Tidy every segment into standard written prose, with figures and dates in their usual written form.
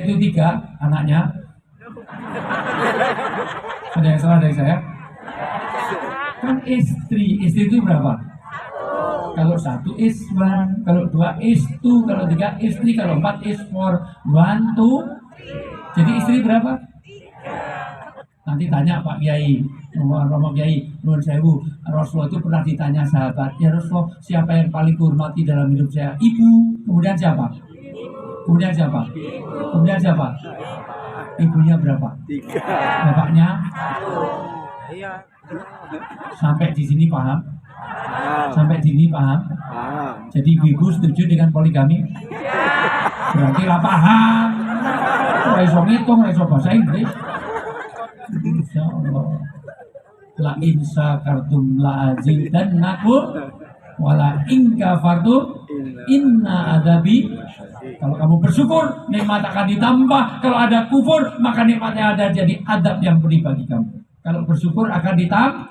itu 3 anaknya. Ada yang salah dari saya? Kan istri itu berapa? Kalau 1 is 1, kalau 2 is 2, kalau 3 istri, kalau 4 is 4, 1, 2. Jadi istri berapa? Nanti tanya Pak Kiai, Romo Kiai, Nuwun Sewu, Rasulullah itu pernah ditanya sahabat, ya Rasulullah, siapa yang paling kuhormati dalam hidup saya? Ibu. Kemudian siapa? Kemudian siapa? Kemudian siapa? Ibunya berapa? 3. Bapaknya? Iya. Sampai di sini paham? Sampai di sini paham? Jadi ibu setuju dengan poligami? Berarti lah paham. Ora iso ngitung, ora iso bahasa Inggris. Insyaallah. La in syakartum la azidannakum wala in kafartum inna adzabi. Kalau kamu bersyukur, nikmat akan ditambah. Kalau ada kufur, maka nikmatnya ada jadi adab yang pedih bagi kamu. Kalau bersyukur akan ditambah.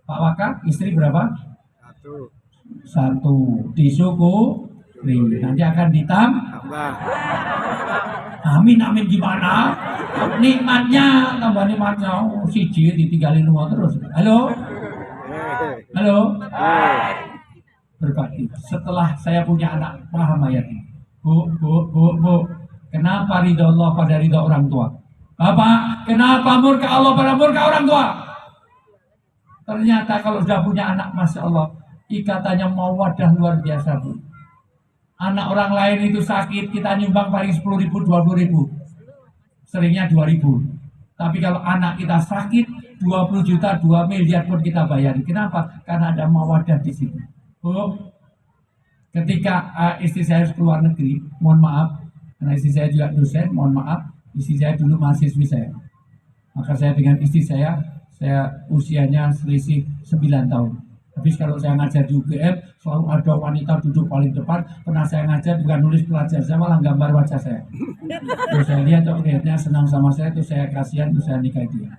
Pak Waka, istri berapa? 1. Disyukuri, nanti akan ditambah. Amin amin gimana? Nikmatnya tambah nikmatnya. Siji ditinggalin rumah terus. Halo? Halo? Berbakti. Setelah saya punya anak, paham ayat ini. Bu. Kenapa ridha Allah pada ridha orang tua? Bapak, kenapa murka Allah pada murka orang tua? Ternyata kalau sudah punya anak, Masya Allah, ikatannya mawaddah luar biasa, Bu. Anak orang lain itu sakit, kita nyumbang paling 10.000, 20.000. Seringnya 2.000. Tapi kalau anak kita sakit, 20 juta, 2 miliar pun kita bayar. Kenapa? Karena ada mawaddah di situ. Bu, ketika istri saya keluar negeri, mohon maaf, karena istri saya juga dosen, mohon maaf, istri saya dulu mahasiswi saya. Maka saya dengan istri saya usianya selisih 9 tahun. Tapi kalau saya ngajar di UGM, selalu ada wanita duduk paling depan. Pernah saya ngajar bukan nulis pelajar, saya malah gambar wajah saya. Terus saya lihat, lihatnya senang sama saya, terus saya kasihan, terus saya nikahi dia.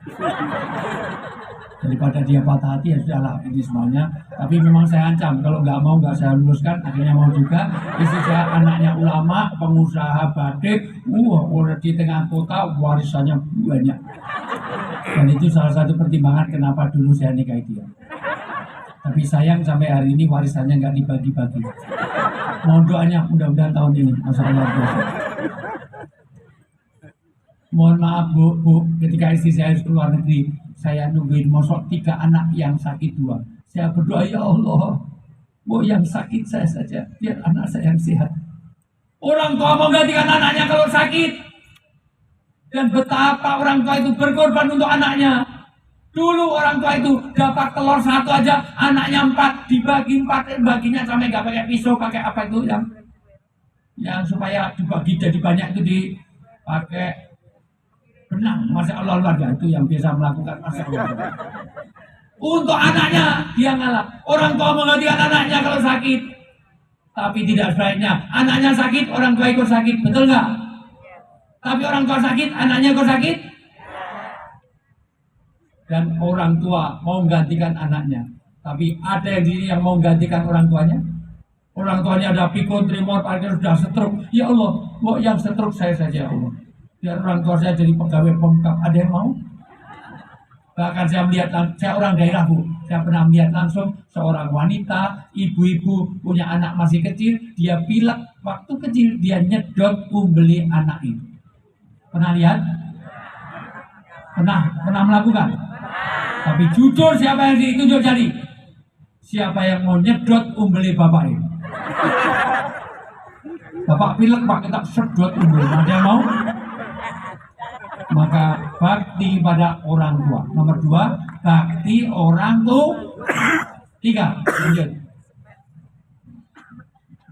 Daripada dia patah hati, ya sudahlah, ini semuanya. Tapi memang saya ancam, kalau nggak mau, nggak saya luluskan, akhirnya mau juga. Istri saya anaknya ulama, pengusaha batik, udah di tengah kota, warisannya banyak. Dan itu salah satu pertimbangan kenapa dulu saya nikahi dia. Tapi sayang sampai hari ini warisannya nggak dibagi-bagi. Mohon doanya mudah-mudahan tahun ini, Masya Allah. Mohon maaf Bu, ketika istri saya keluar negeri, saya nungguin mosok 3 anak yang sakit 2. Saya berdoa, ya Allah, Bu yang sakit saya saja, biar anak saya yang sehat. Orang tua mau gantikan anaknya kalau sakit. Dan betapa orang tua itu berkorban untuk anaknya. Dulu orang tua itu dapat telur 1 aja, anaknya 4, dibagi 4, baginya sampai nggak pakai pisau, pakai apa itu yang supaya dibagi jadi banyak itu dipakai benang. Masya Allah luar biasa, itu yang bisa melakukan, Masya Allah. Untuk anaknya dia ngalah. Orang tua menggantikan anaknya kalau sakit, tapi tidak sebaiknya anaknya sakit, orang tua ikut sakit, betul nggak? Tapi orang tua sakit, anaknya ikut sakit. Dan orang tua mau menggantikan anaknya, tapi ada yang di sini yang mau menggantikan orang tuanya. Orang tuanya ada pikun, tremor, parkir, sudah stroke. Ya Allah, mau yang stroke saya saja, ya Allah. Biar orang tua saya jadi pegawai pemkap. Ada yang mau? Bahkan saya melihat, saya orang daerah Bu, saya pernah melihat langsung seorang wanita, ibu-ibu punya anak masih kecil, dia pilek waktu kecil, dia nyedot umbeli anak itu. Pernah lihat? Pernah melakukan? Tapi jujur siapa yang ditunjuk jadi? Siapa yang mau nyedot umbeli bapak ini? Bapak pilek Pak, kita sedot umbeli. Ada yang mau? Maka bakti pada orang tua. Nomor 2, bakti orang tua. 3, lanjut.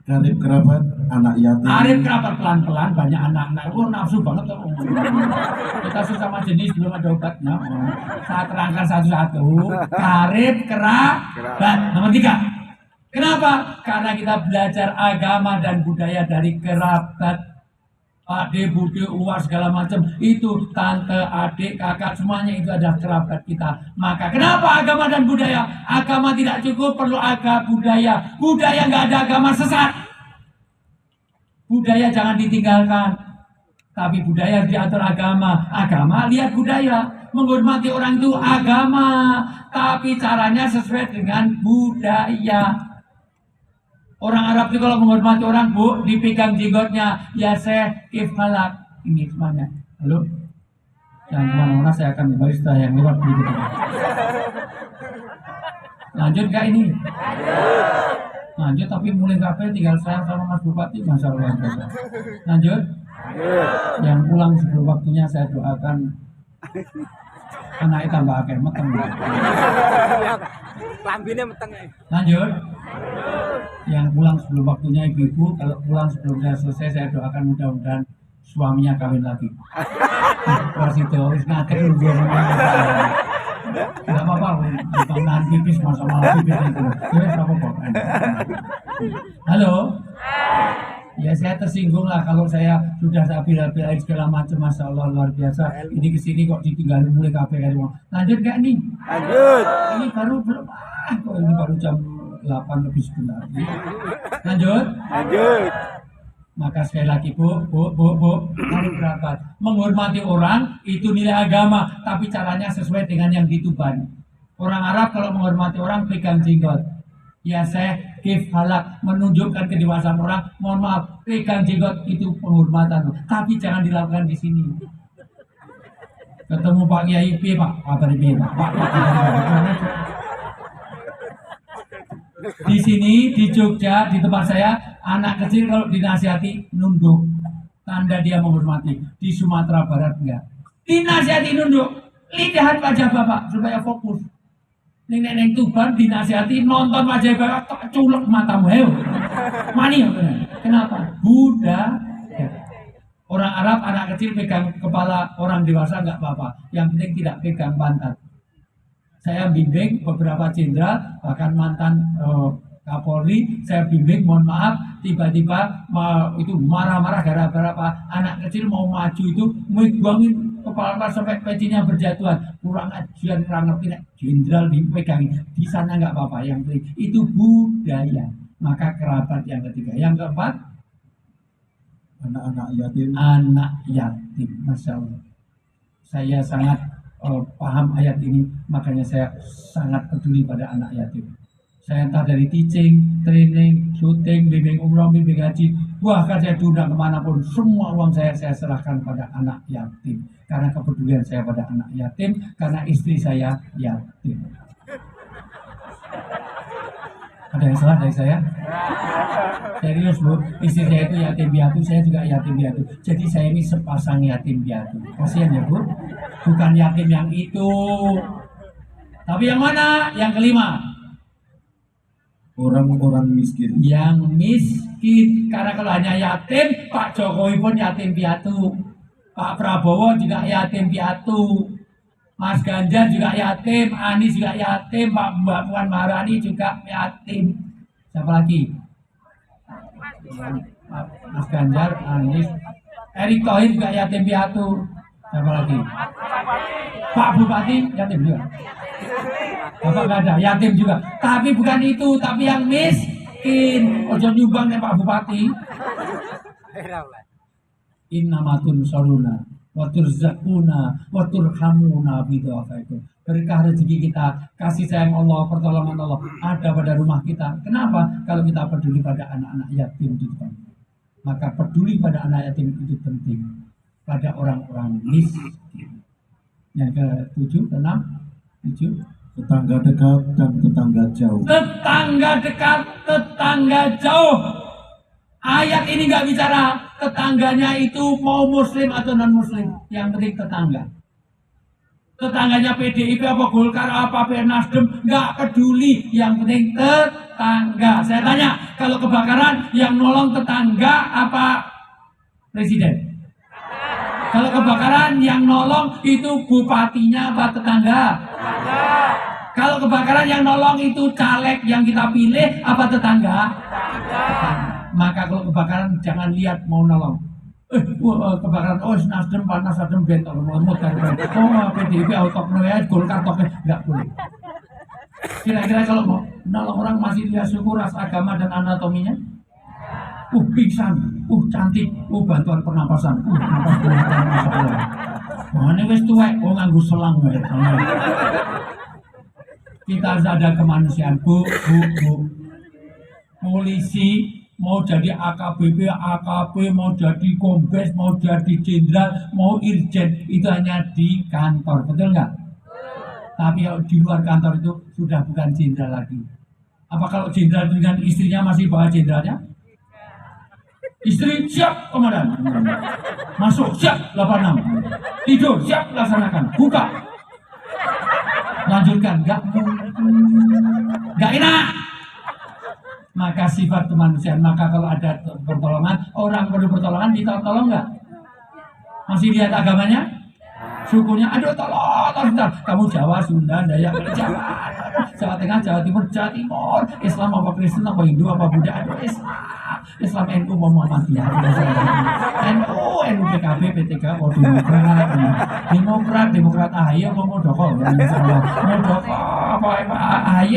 Karib kerabat anak yatim. Karib kerabat pelan-pelan banyak anak-anak. Nafsu banget tuh. Kita sesama jenis belum ada obatnya. Saya terangkan satu-satu. Karib kerabat. Nomor 3. Kenapa? Karena kita belajar agama dan budaya dari kerabat. Adik, bude, uas, segala macam. Itu tante, adik, kakak, semuanya itu adalah kerabat kita. Maka kenapa agama dan budaya? Agama tidak cukup, perlu agama budaya. Budaya nggak ada agama sesat. Budaya jangan ditinggalkan. Tapi budaya diatur agama. Agama lihat budaya. Menghormati orang itu agama. Tapi caranya sesuai dengan budaya. Orang Arab itu kalau menghormati orang, Bu, dipegang jenggotnya. Ya Syekh, kifalak. Ini semuanya. Halo? Yang kemana-mana saya akan kembali setelah yang lewat berikut ini. Lanjut gak ini? Lanjut, tapi mulai kafe tinggal saya sama Mas Bupati, Masya Allah. Lanjut? Yang pulang sebelum waktunya saya doakan anaknya tambah akeh meteng. Lambine meteng. Lanjut? Yang pulang sebelum waktunya ibu-ibu, kalau pulang sebelum saya selesai saya doakan mudah-mudahan suaminya kawin lagi. Pas itu wis ngakeh nunggu tidak apa-apa, nahan pipis masalah pipis itu. Tidak apa-apa. Halo? Ya saya tersinggung lah kalau saya sudah bela-belain segala macam, Masya Allah luar biasa. Ini kesini kok ditinggalin mulai kafe kali mau. Lanjut gak nih? Lanjut. Ini baru belum. Kok ini baru jam 8 lebih sebentar. Lanjut? Lanjut. Maka sekali lagi Bu, mari berapat. Menghormati orang itu nilai agama, tapi caranya sesuai dengan yang ditubani. Orang Arab kalau menghormati orang pegang jenggot. Ya saya give halak, menunjukkan kedewasaan orang. Mohon maaf, pegang jenggot itu penghormatan, tapi jangan dilakukan di sini. Ketemu Pak Kiai, Pak, kabar Pak. Di sini di Jogja di tempat saya anak kecil kalau dinasihati nunduk, tanda dia menghormati. Di Sumatera Barat enggak, dinasihati nunduk, lihat wajah bapak supaya fokus. Neng Tuban dinasihati nonton wajah bapak tak culek matamu, heo mani. Kenapa? Budaya. Orang Arab anak kecil pegang kepala orang dewasa enggak apa-apa, yang penting tidak pegang pantat. Saya bimbing beberapa jenderal, bahkan mantan Kapolri, saya bimbing, mohon maaf, tiba-tiba itu marah-marah gara-gara anak kecil mau maju itu, megangin kepala sampai pecinya berjatuhan, kurang ajar, kurang ngerti, jenderal dipegangin, di sana nggak apa-apa, yang penting itu budaya. Maka kerabat yang ketiga, yang keempat, Anak-anak yatim. anak yatim, Masya Allah. Saya sangat paham ayat ini, makanya saya sangat peduli pada anak yatim. Saya entah dari teaching, training, syuting, bimbing umroh, bimbing haji, bahkan saya diundang kemanapun, semua uang saya serahkan pada anak yatim. Karena kepedulian saya pada anak yatim, karena istri saya yatim. Ada yang salah dari saya? Serius Bu, istri saya itu yatim piatu, saya juga yatim piatu. Jadi saya ini sepasang yatim piatu. Kasihan ya Bu, bukan yatim yang itu. Tapi yang mana? Yang kelima, Orang-orang miskin. yang miskin. Karena kalau hanya yatim, Pak Jokowi pun yatim piatu, Pak Prabowo juga yatim piatu, Mas Ganjar juga yatim, Anies juga yatim, Mbak Puan Maharani juga yatim. Siapa lagi? Mas Ganjar, Anies, Erick Thohir juga yatim piatu. Siapa lagi? Pak Bupati yatim juga. Bapak nggak ada, yatim juga. Tapi bukan itu, tapi yang miskin. Ojo nyumbang nih Pak Bupati. Innamatun soruna, watur zakuna, watur hamuna bidawafaikum. Berkah rezeki kita, kasih sayang Allah, pertolongan Allah ada pada rumah kita. Kenapa? Kalau kita peduli pada anak-anak yatim di depan. Maka peduli pada anak yatim itu penting. Pada orang-orang miskin. Yang ke-7, ke-6, 7. Tetangga dekat dan tetangga jauh. Tetangga dekat, tetangga jauh. Ayat ini nggak bicara tetangganya itu mau muslim atau non muslim. Yang penting tetangga. Tetangganya PDIP apa Golkar apa Nasdem nggak peduli. Yang penting tetangga. Saya tanya, kalau kebakaran yang nolong tetangga apa presiden? Kalau kebakaran yang nolong itu bupatinya apa tetangga? Kalau kebakaran yang nolong itu caleg yang kita pilih apa tetangga? Maka kalau kebakaran jangan lihat mau nolong. Kebakaran, Nasdem panas, Nasdem bentor, ngomot kan? PDIP autokno ya, Golkar toknya nggak boleh. Kira-kira kalau mau nolong orang masih lihat suku, ras, agama dan anatominya? pingsan, cantik, bantuan pernapasan, napas buatan masalah. Mana wis tuwek, nganggo selang wae. Kita harus ada kemanusiaan, Bu. Polisi mau jadi AKBP, AKP, mau jadi kombes, mau jadi jenderal, mau irjen, itu hanya di kantor, betul nggak? Tapi kalau di luar kantor itu sudah bukan jenderal lagi. Apa kalau jenderal dengan istrinya masih bawa jenderalnya? Istri siap komandan, masuk siap 86, tidur siap laksanakan, buka, lanjutkan, nggak enak. Maka sifat kemanusiaan, maka kalau ada pertolongan, orang perlu pertolongan, kita tolong nggak? Masih lihat agamanya? Sukunya, aduh tolong, kamu Jawa, Sunda, Dayak, Jawa Tengah, Jawa Timur, Islam apa Kristen apa Hindu apa Buddha, aduh Islam NU mau Muhammadiyah, NU PKB, P3, mau Demokrat, AHY mau Muldoko, apa AHY,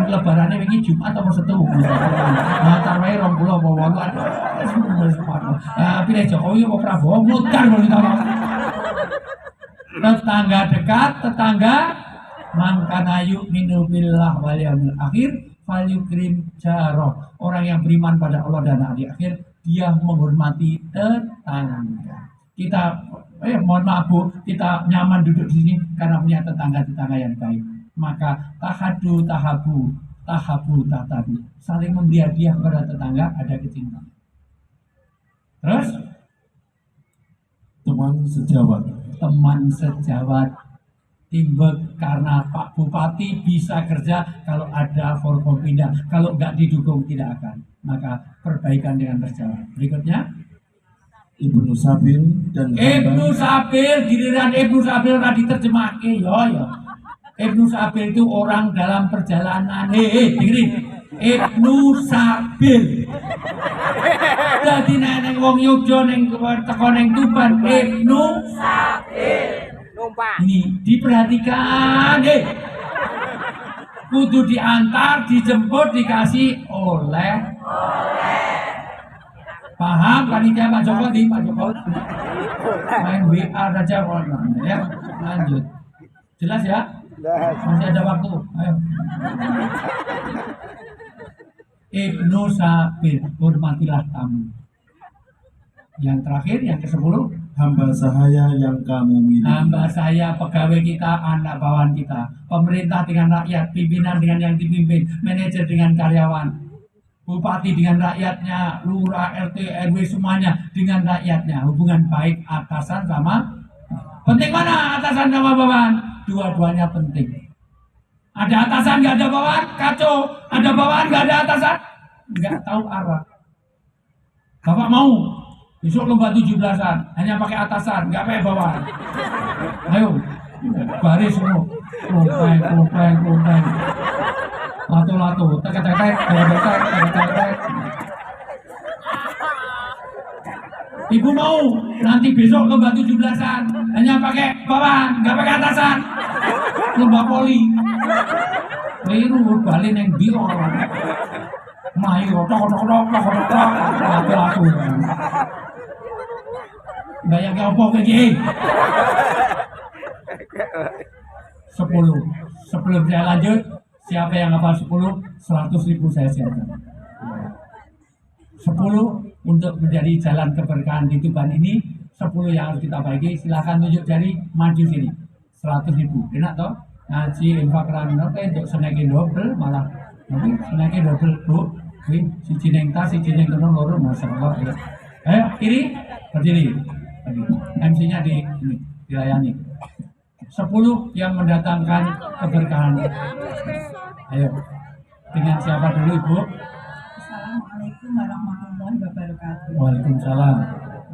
lebarannya begini Jumat atau Setu, tarawih 20 apa 8, pilih Jokowi mau Prabowo, mutar kalau ditolong. Tetangga dekat, tetangga mangkana yu'minu billah wal yaumil akhir falyukrim jaro. Orang yang beriman pada Allah dan hari akhir, dia menghormati tetangga. Kita mohon maaf Bu, kita nyaman duduk di sini karena punya tetangga-tetangga yang baik. Maka tahadu tahabu, tahabu tatabu. Saling memberi hadiah kepada tetangga, ada kecintaan. Terus teman sejawat timbek, karena Pak Bupati bisa kerja kalau ada Forkompinda, kalau nggak didukung tidak akan. Maka perbaikan dengan berjalan. Berikutnya Ibnu Sabil dan Ibnu Sabil, giliran Ibnu Sabil tadi terjemahke yo. Ibnu Sabil itu orang dalam perjalanan. Dengerin. Ibnu Sabil. Dadi neng wong Yogyo neng teko neng Tuban, Ibnu Sabil. Ini diperhatikan, kudu diantar, dijemput, dikasih oleh. Paham panitia Pak Jokowi? Pak Jokowi main WA saja ya. Lanjut. Jelas ya? Masih ada waktu. Ayo. Ibnu Sabil, hormatilah tamu. Yang terakhir, yang ke-10, hamba sahaya yang kamu miliki. Hamba saya, pegawai kita, anak bawahan kita, pemerintah dengan rakyat, pimpinan dengan yang dipimpin, manajer dengan karyawan, bupati dengan rakyatnya, lurah, RT, RW semuanya dengan rakyatnya. Hubungan baik atasan sama penting mana atasan sama bawahan? Dua-duanya penting. Ada atasan nggak ada bawahan, kacau. Ada bawahan nggak ada atasan, nggak tahu arah. Bapak mau besok lomba 17-an, hanya pakai atasan, nggak pakai bawahan. Ayo, baris semua. Kumpeng. Lato, tek. Ibu mau nanti besok lomba 17-an, hanya pakai bawahan, nggak pakai atasan. Lomba poli. Liru balik neng bio orang. Mayu tok. Lato. Bayang ke opo begini. 10. Sebelum saya lanjut, siapa yang hafal 10? 100.000 saya siapkan. 10 untuk menjadi jalan keberkahan di Tuban ini. 10 yang harus kita bagi. Silahkan tunjuk jari, maju sini. 100.000, enak toh? Ngaji infak rano untuk senekin double malah. Tapi senekin double Bu. Siji neng tas, siji neng kono loro, masyaallah. Ayo kiri, berdiri. MC-nya dilayani. 10 yang mendatangkan keberkahan. Ayo. Dengan siapa dulu Ibu? Assalamualaikum warahmatullahi wabarakatuh. Waalaikumsalam.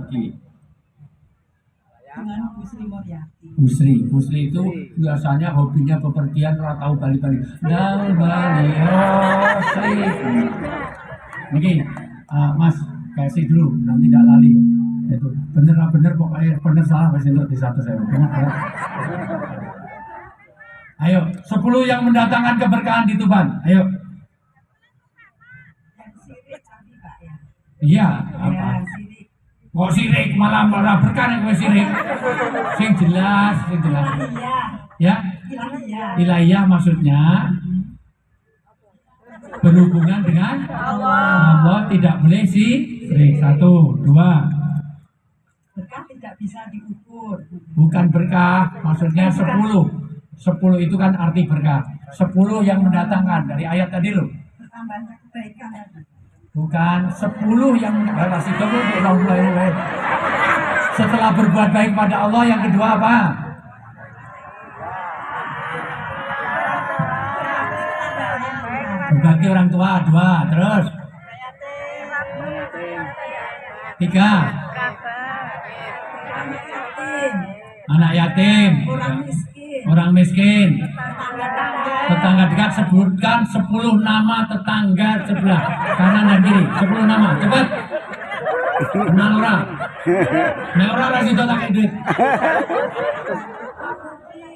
Oke. Dengan Bu Sri Mulyati. Bu Sri itu biasanya hobinya bepergian, ora tahu bali-bali. Nang Bali Sri. Niki, Mas, kasih dulu, nanti tidak lali. Itu bener pokoknya bener salah masih untuk di satu saya. Benar ya. Ayo, 10 yang mendatangkan keberkahan di Tuban. Ayo. Yang sirik cantik Pak ya. Iya, Ya, apa? sirik. Kok sirik malah berkah nek kowe sirik. Sing jelas, sing jelas. Ilahiyah. Ya, Ilahiyah. ilahiyah maksudnya berhubungan dengan Allah tidak boleh sirik. 1, 2. Berkah tidak bisa diukur. Bukan berkah, maksudnya 10. 10 itu kan arti berkah. 10 yang mendatangkan dari ayat tadi loh. Bertambahnya kebaikan tadi. Bukan 10 yang relasi mulai. Setelah berbuat baik pada Allah, yang kedua apa? Berbagi orang tua, 2. Terus 3. Yatim. Anak yatim, Orang miskin. orang miskin, Tetangga-tetangga. tetangga dekat. Sebutkan 10 nama tetangga sebelah kanan dan kiri. 10 nama, cepat. Kenal orang. Nek ora ra sido tak kei duit.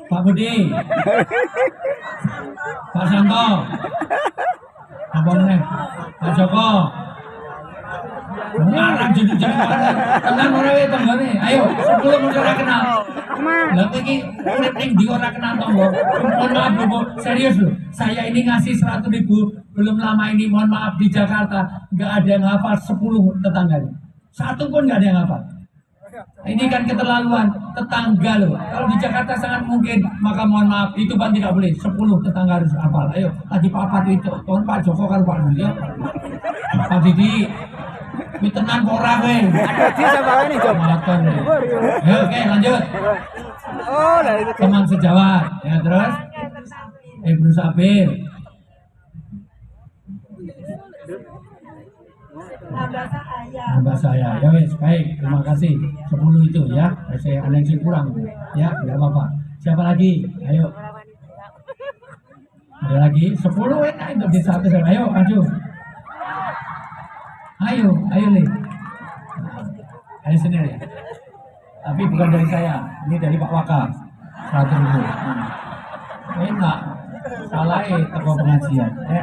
Pak Budi. Pak Santo. Apa meneh? Pak Joko. Ngarang jadi tenang ora wae tanggane. Ayo, 10 mung ora kenal. Lah kowe iki urip ning ndi ora kenal tangga. Mohon maaf Bu, serius loh. Saya ini ngasih 100.000 belum lama ini, mohon maaf, di Jakarta nggak ada yang hafal 10 tetangganya. Satu pun nggak ada yang hafal. Ini kan keterlaluan tetangga loh. Kalau di Jakarta sangat mungkin, maka mohon maaf, itu kan tidak boleh. 10 tetangga harus hafal. Ayo, tadi papat itu, tahun Pak Joko kan Pak Didi. Pak Didi, ini tenang kok ora kowe. Makan. Ya, oke, lanjut. Teman sejawat, ya terus Ibnu Sabir. Hamba saya. Ya wes, baik, terima kasih. 10 itu ya. Saya ada yang kurang. Ya, enggak apa-apa. Siapa lagi? Ayo. Ada lagi? 10 enak itu di satu. Ayo, maju. Ayo nih. Ayo sendiri. Tapi bukan dari saya. Ini dari Pak Waka. 100.000. Enak. Salah teko pengajian. Ya.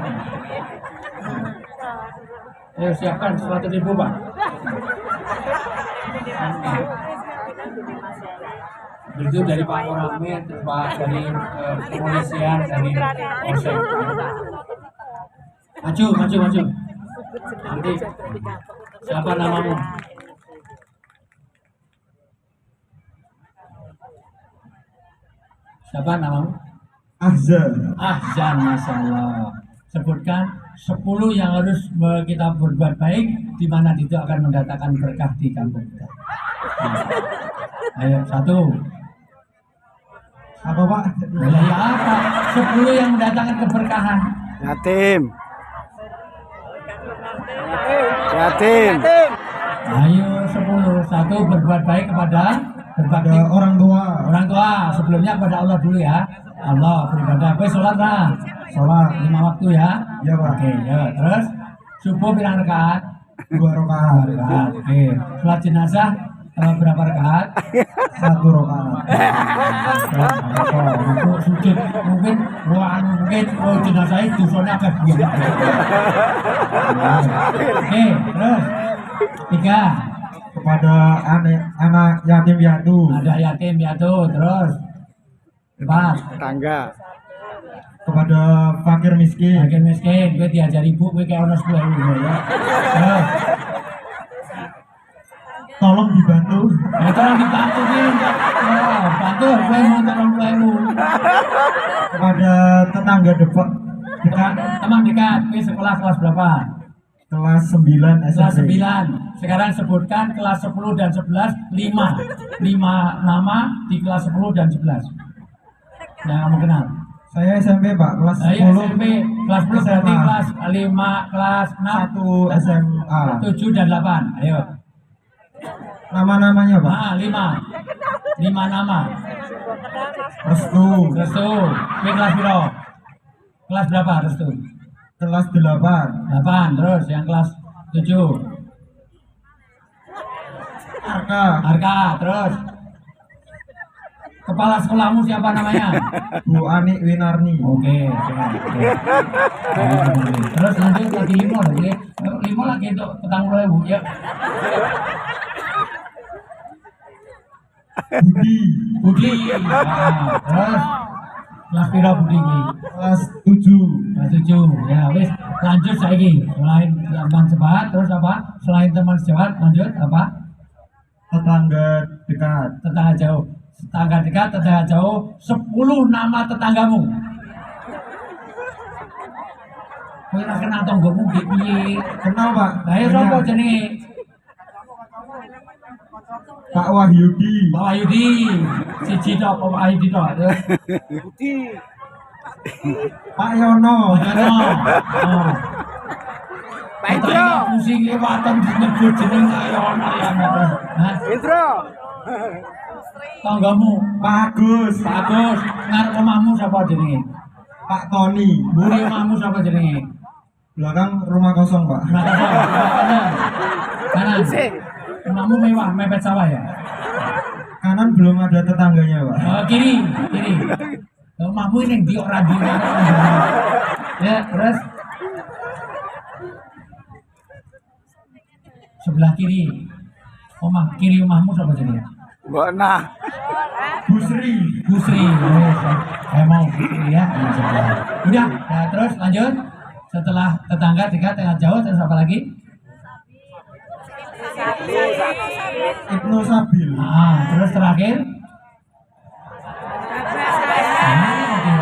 Ayo siapkan 100.000 Pak. Itu dari Pak Oramet, Pak dari kepolisian, dari Polsek. Maju. Nanti siapa namamu? Siapa namamu? Ahzan, masalah. Sebutkan 10 yang harus kita berbuat baik, di mana itu akan mendatangkan berkah di kampung kita. Ayo, 1. Apa Pak? Ya apa? 10 yang mendatangkan keberkahan. Yatim. Ayo 10. 1 berbuat baik kepada berbakti Orang tua. orang tua. Sebelumnya kepada Allah dulu ya. Allah beribadah. Kowe sholat lah. Sholat. 5 waktu ya. Ya Pak. Oke, ya. Terus subuh pirang rakaat? 2 rakaat. Rakaat. Oke. Sholat jenazah berapa rakaat? 1 rakaat. Untuk sujud mungkin jenazah itu soalnya agak begini. Oke, terus 3. Kepada anak yatim piatu. Ada yatim piatu, terus 4. Tangga. Kepada fakir miskin. Bagian miskin, gue diajari ibu, gue kayak ono 10.000 ya. Terus, Tolong dibantu. ya tolong dibantu nih, bantu, gue mau tolong 10.000. Kepada tetangga dekat. Teman dekat, gue sekolah kelas berapa? Kelas 9 Kelas SMP. 9. Sekarang sebutkan kelas 10 dan 11, 5 nama di kelas 10 dan 11 yang kamu kenal. Saya SMP Pak, kelas Ayo 10. SMP, kelas 10 berarti kelas 5, kelas 6, 1 SMA. 7 dan 8. Ayo. Nama-namanya Pak. 5 nama. Restu. Restu. Ini kelas berapa? Kelas berapa Restu? Kelas 8. 8. Terus yang kelas 7. Arka. Arka. Terus Kepala sekolahmu siapa namanya? Bu Ani Winarni. Oke. Terus lanjut lagi 5 lagi. 5 lagi untuk petang Bu ya. Budi. Budi. Nah, terus kelas pira Budi iki? Kelas 7. Kelas 7. Ya wis lanjut saiki. Selain teman sebat terus apa? Selain teman sebat lanjut apa? Tetangga dekat. Tetangga jauh. Tetangga dekat, tetangga jauh. 10 nama tetanggamu. Kowe ora kenal tanggamu piye? Kenal Pak? Lah ya sapa jenenge? Pak Wahyudi. Pak Wahyudi. Siji tok Pak Wahyudi tok. Terus Pak Yono. Yono. Oh. Pak Indro. Pusing lewatan disebut jeneng Yono ya. Hah? Indro. Tanggamu Pak Agus. Pak Agus, ngarep omahmu sapa jenenge? Pak Tony. Mburi omahmu sapa jenenge? Belakang rumah kosong Pak. Nah, kanan. Kanan. Sing. Omahmu mewah, mepet sawah ya? Kanan belum ada tetangganya Pak. Oh, kiri, kiri. Omahmu ini di ora di. Ya, terus sebelah kiri. Kiri omahmu sapa jenenge? Mbok nah. Busri. Busri. Oh, saya mau Busri ya. Udah, nah, terus lanjut. Setelah tetangga dekat, tengah jauh, terus apa lagi? Ibnu Sabil. Terus terakhir? Oke.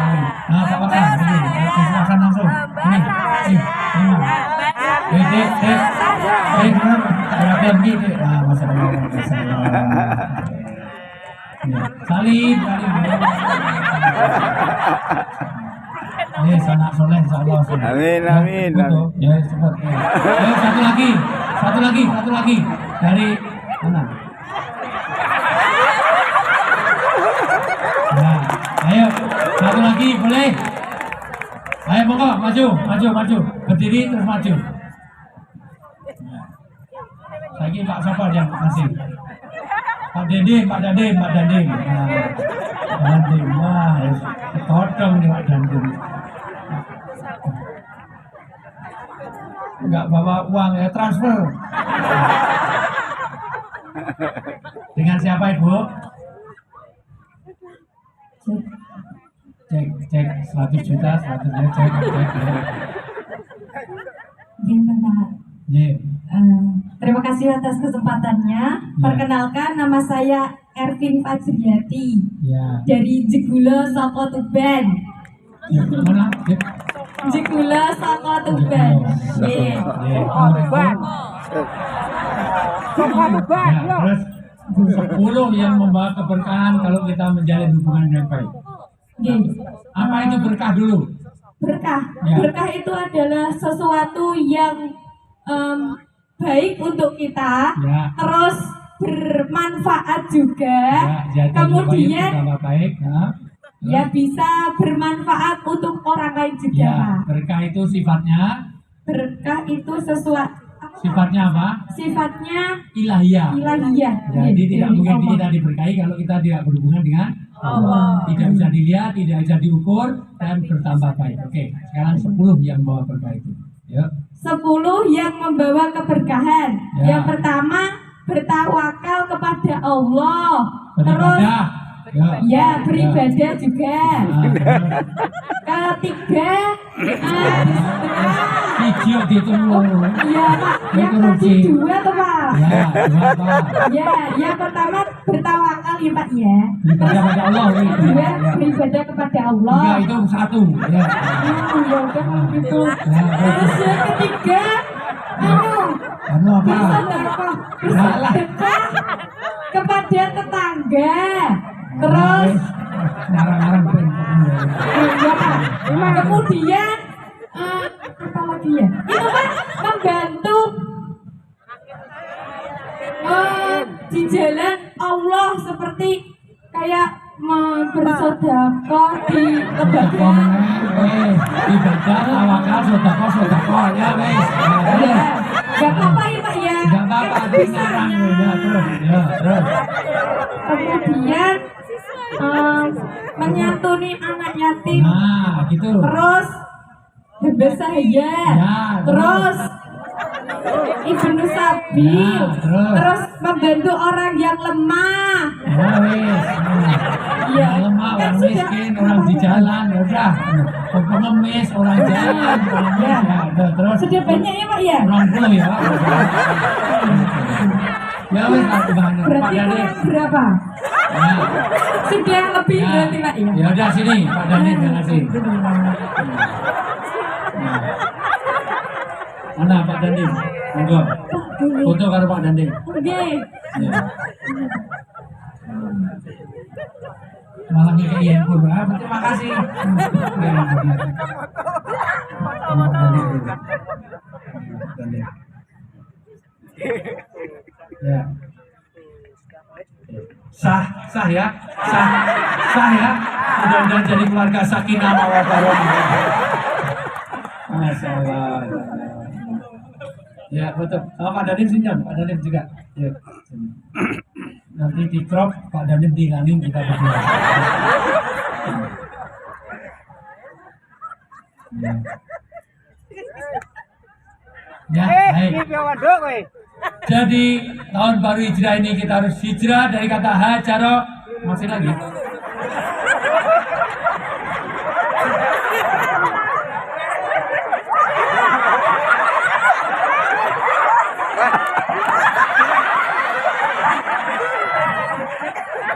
Nah, Pak Watan, ini, silakan langsung. Ini. Dek. Benar, berapa gitu? Nah, masalah. Salim. Anak soleh, insyaallah. Amin. Ya, cepat. Satu lagi. Dari mana? Nah, ayo, satu lagi, boleh? Ayo, monggo, maju. Berdiri terus maju. Lagi Pak siapa yang masih? Pak Dadim. Nah, Dadim, wah, ketodong nih Pak Dadim. Enggak bawa uang ya, transfer. Dengan siapa Ibu? Cek 100 juta, cek. Yeah. Terima kasih atas kesempatannya. Perkenalkan, nama saya Ervin Fajriyati Ya. dari Jegula Saka Tuban. Ya, mana? Ya. Jegula Saka Tuban. Nggih. Ya, terus 10 yang membawa keberkahan kalau kita menjalin hubungan yang baik. Nggih. Apa itu berkah dulu? Berkah. Ya. Berkah itu adalah sesuatu yang baik untuk kita, Ya. terus bermanfaat juga. Ya, Kemudian baik. ya bisa bermanfaat untuk orang lain juga. Ya, Pak. berkah itu sifatnya Berkah itu sifatnya apa? sifatnya Ilahiyah. ilahiyah. Jadi tidak mungkin Allah. kita diberkahi kalau kita tidak berhubungan dengan Allah. Tidak bisa dilihat, tidak bisa diukur, dan bertambah baik. Oke, sekarang 10 yang bawa berkah itu. Yuk. 10 yang membawa keberkahan. Ya. Yang pertama, bertawakal kepada Allah. Terus Beribadah. Yuk. ya beribadah juga. Nah, Ketiga, video ditunggu. ya Pak, yang Itu tadi rugi. 2 tuh Pak. Ya, dua apa? Ya, yang pertama bertawakal ya Pak ya. Beribadah pada Allah. Kedua, Ya. beribadah kepada Allah. Tiga itu 1. Ya. Ya udah gitu. Ya, Terus yang ketiga, Anu apa? bersedekah kepada tetangga. Terus Ngarang-ngarang ben. ya Pak. Kemudian apa lagi ya? Itu kan membantu di jalan Allah seperti kayak bersedekah di lembaga. Ibadah, tawakal, sedekah ya wes. Gak apa-apa ya Pak ya. Enggak apa-apa, ngarang ya terus. Ya, terus. Kemudian menyantuni anak yatim, Nah, gitu. terus bebas saya, Ya, terus Ibnu Sabil, Ya, terus membantu orang yang lemah. Ya wis. Iya. Orang lemah, Kan orang sudah. miskin, orang di jalan, ya udah. Pengemis, orang jalan, pengemis, ya udah terus. Sudah banyak ya Pak ya? Orang puluh ya. Ya wis lah kebanyakan. Pak Berarti Dani. kurang berapa? Ya. Sudah lebih Ya. berarti Pak ya? Ya udah sini, Pak Dani terima kasih. Mana Pak Dani? Monggo. Foto karo Pak Dani. Oke. Ya. Malah kayak iya pun. Terima kasih. Ya. Sah ya, sah ya. Mudah-mudahan jadi keluarga sakinah mawaddah. Masya Allah. Ya betul. Sama Pak Danim sini, Pak Danim juga. Ya. Sini. Nanti di crop Pak Danim dihilangin kita berdua. Ya, baik. Jadi tahun baru hijrah ini kita harus hijrah dari kata hajaro. Masih lagi.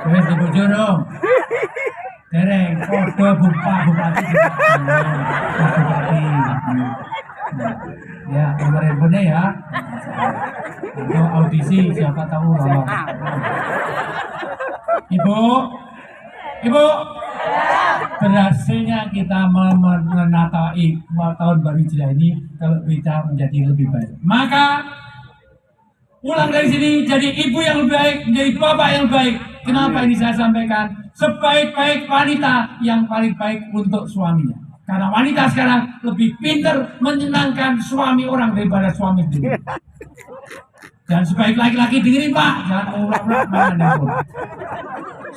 Wes di Bojoro. Dereng, podo bupati juga. Bupati. Ya, kemarin bener ya. Untuk audisi siapa tahu lolos. Ibu, berhasilnya kita menatai tahun baru hijrah ini kalau kita menjadi lebih baik. Maka pulang dari sini jadi ibu yang lebih baik, menjadi bapak yang lebih baik. Kenapa ini saya sampaikan? Sebaik-baik wanita yang paling baik untuk suaminya. Karena wanita sekarang lebih pintar menyenangkan suami orang daripada suami sendiri. Dan sebaik laki-laki dengerin Pak, jangan ulap-ulap pun.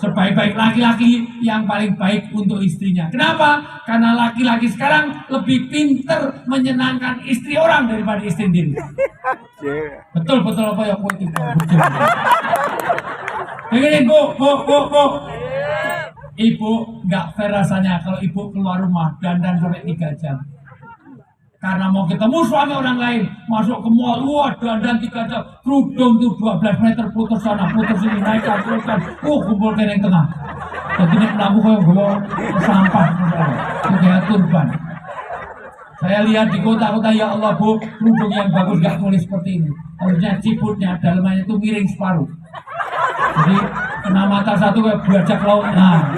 Sebaik-baik laki-laki yang paling baik untuk istrinya. Kenapa? Karena laki-laki sekarang lebih pintar menyenangkan istri orang daripada istri sendiri. Betul apa ya Bu itu? Dengerin Bu. Ibu nggak fair rasanya kalau ibu keluar rumah dandan sampai 3 jam. Karena mau ketemu suami orang lain, masuk ke mall, wah dandan 3 jam, kerudung tuh 12 meter putus sana, putus sini, naikkan, turunkan, kumpul ke yang tengah. Jadi ini pelaku kayak bawa sampah, kayak turban. Saya lihat di kota-kota, ya Allah Bu, kerudung yang bagus gak tulis seperti ini. Harusnya ciputnya, dalamannya itu miring separuh. Jadi kena mata satu kayak bajak laut. Nah.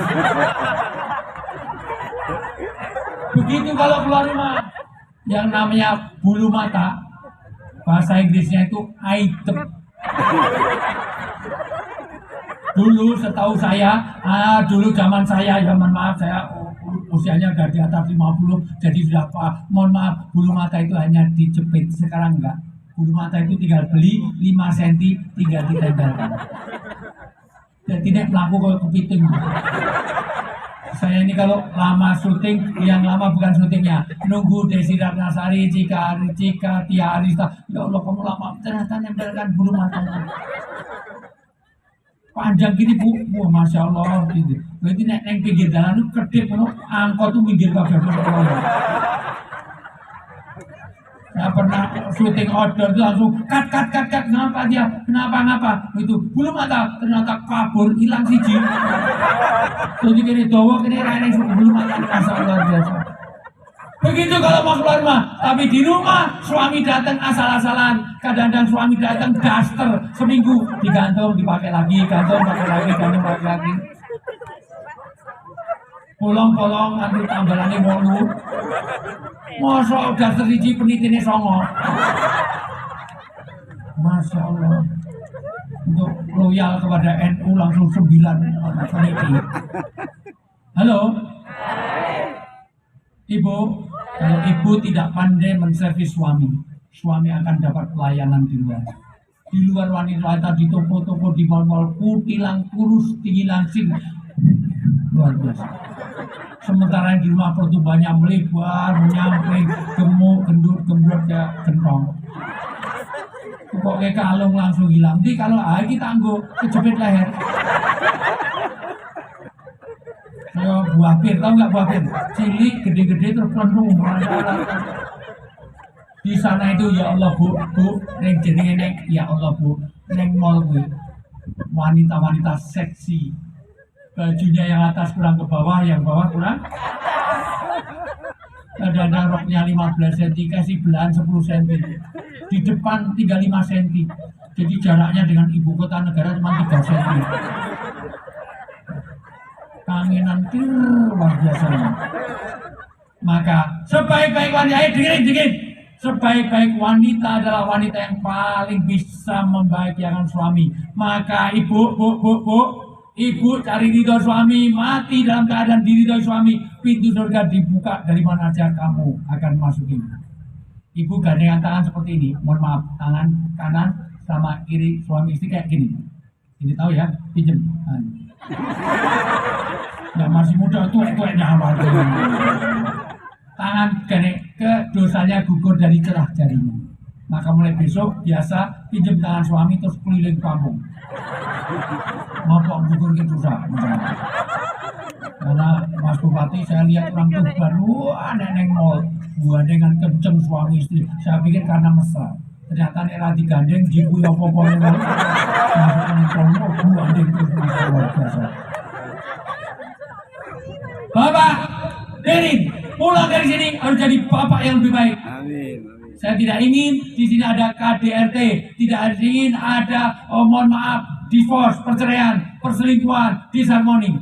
Begitu kalau keluar rumah, yang namanya bulu mata, bahasa Inggrisnya itu item. Dulu setahu saya, dulu zaman saya, ya mohon maaf saya usianya udah di atas 50, jadi sudah mohon maaf, bulu mata itu hanya dijepit, sekarang enggak. Bulu mata itu tinggal beli 5 cm, tinggal ditempelkan. Dan tidak melaku kalau kepiting. Saya ini kalau lama syuting, yang lama bukan syutingnya, nunggu Desi Ratnasari, Cika, Tia Arista. Ya Allah, kamu lama ternyata nempelkan bulu matanya. Panjang gini Bu, wah Masya Allah gitu. Berarti neng pinggir jalan itu kedip, angkot tuh minggir kabeh. Saya pernah syuting outdoor itu langsung cut, kenapa dia, kenapa itu bulu mata ternyata kabur, hilang siji. Terus kini dowo, kini rene bulu mata, Masya Allah biasa. Begitu kalau mau keluar rumah, tapi di rumah suami datang asal-asalan. Kadang-kadang suami datang daster seminggu digantung, dipakai lagi, gantung, pakai lagi. Polong-polong nanti tambalannya molu. Masa udah teriji penitine songo. Masya Allah. Untuk loyal kepada NU langsung 9 peniti. Halo. Ibu, kalau ibu tidak pandai menservis suami akan dapat pelayanan di luar. Di luar wanita di toko-toko, di mal-mal, kutilang kurus, tinggi langsing. luar biasa. Sementara yang di rumah pertumbuhannya melebar, menyamping, gemuk, gendut, gembrot ya gentong. Pokoknya kalung langsung hilang. Nanti kalau kita anggo kejepit leher. Kayak buah pir, tau nggak buah pir? Cilik, gede-gede terus pelenung. Di sana itu ya Allah bu, neng jenenge neng ya Allah bu, neng mall bu, wanita-wanita seksi, bajunya yang atas kurang ke bawah, yang bawah kurang. Kadang-kadang roknya 15 cm, kasih belahan 10 cm, di depan tinggal 5 cm, jadi jaraknya dengan ibu kota negara cuma 3 cm. Kangenan luar biasa. Maka sebaik-baik wanita, dengerin. Sebaik-baik wanita adalah wanita yang paling bisa membahagiakan suami. Maka ibu cari ridho suami, mati dalam keadaan diridhoi suami. Pintu surga dibuka dari mana aja kamu akan masukin. Ibu gandengan tangan seperti ini. Mohon maaf, tangan kanan sama kiri suami istri kayak gini. Ini tahu ya, pinjem. Yang masih muda tuwek-tuweknya awal. Tangan gandeng ke dosanya gugur dari celah jarinya. Maka mulai besok biasa pinjam tangan suami terus keliling kampung. Ngopok gugur ke dosa. Karena Mas Bupati saya lihat orang Tuban, wah neneng mall, buah dengan kenceng suami istri. Saya pikir karena mesra. Ternyata era digandeng jibu apa-apa yang masuk ke buah dengan terus luar biasa. Bapak, Derin, pulang dari sini harus jadi bapak yang lebih baik. Amin. Saya tidak ingin di sini ada KDRT, tidak ingin ada mohon maaf, divorce, perceraian, perselingkuhan, disharmony.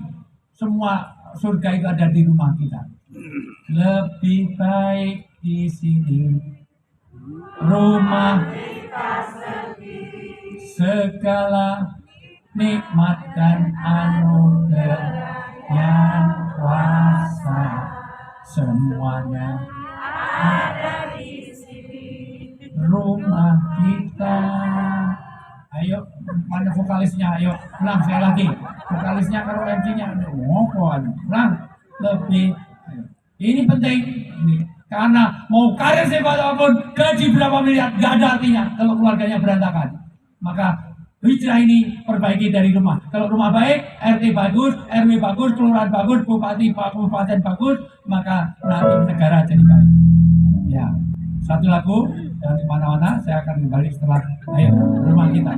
Semua surga itu ada di rumah kita. Lebih baik di sini, rumah segala nikmat dan anugerah yang kuasa semuanya ada di sini, rumah kita. Ayo, mana vokalisnya? Ayo, ulang sekali lagi. Vokalisnya kalau MC-nya ngopoan. Ulang, lebih. Ayo. Ini penting. Ini. Karena mau karir siapapun, gaji berapa miliar, gak ada artinya kalau keluarganya berantakan. Maka hijrah ini perbaiki dari rumah. Kalau rumah baik, RT bagus, RW bagus, kelurahan bagus, bupati, kabupaten bagus, maka nanti negara jadi baik. Ya, satu lagu, jangan kemana-mana, saya akan kembali setelah ayo rumah kita.